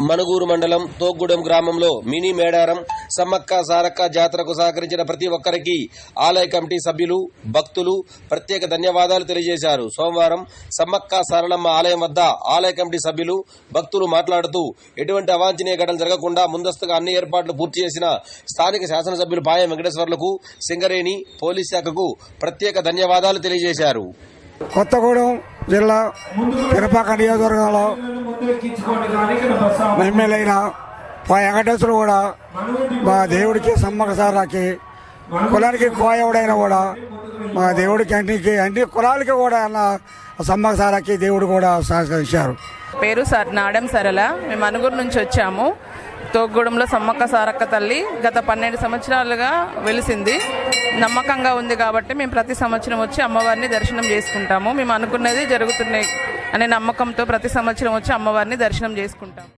మనుగూరు మండలం తోగ్గూడెం గ్రామంలో మినీ మేడారం సమ్మక్క సారక్క జాతరకు సహకరించిన ప్రతి ఒక్కరికి ఆలయ కమిటీ సభ్యులు భక్తులు ప్రత్యేక ధన్యవాదాలు తెలియజేశారు. సోమవారం సమ్మక్క సారలమ్మ ఆలయం వద్ద ఆలయ కమిటీ సభ్యులు భక్తులు మాట్లాడుతూ ఎటువంటి అవాంఛనీయ ఘటనలు జరగకుండా ముందస్తుగా అన్ని ఏర్పాట్లు పూర్తి చేసిన స్థానిక శాసనసభ్యులు పాయం వెంకటేశ్వర్లకు సింగరేణి పోలీస్ శాఖకు ప్రత్యేక ధన్యవాదాలు తెలియజేశారు. కొత్తగూడెం జిల్లా పిరపాక నియోజకవర్గంలో ఎమ్మెల్యే అయిన వెంకటేశ్వరు కూడా మా దేవుడికి సమ్మక్క సారకి కులానికి కోయవుడైనా కూడా మా దేవుడికి అన్ని కులాలకి కూడా అన్న సమ్మక్క సారకి దేవుడు కూడా సహకరించారు. పేరు నాడెం సరళ. మేము మనుగూరు నుంచి వచ్చాము. తోగ్గూడెంలో సమ్మక్క సారక్క తల్లి గత 12 సంవత్సరాలుగా వెలిసింది. నమ్మకంగా ఉంది కాబట్టి మేము ప్రతి సంవత్సరం వచ్చి అమ్మవారిని దర్శనం చేసుకుంటాము. మేము అనుకున్నది జరుగుతున్నాయి అనే నమ్మకంతో ప్రతి సంవత్సరం వచ్చి అమ్మవారిని దర్శనం చేసుకుంటాము.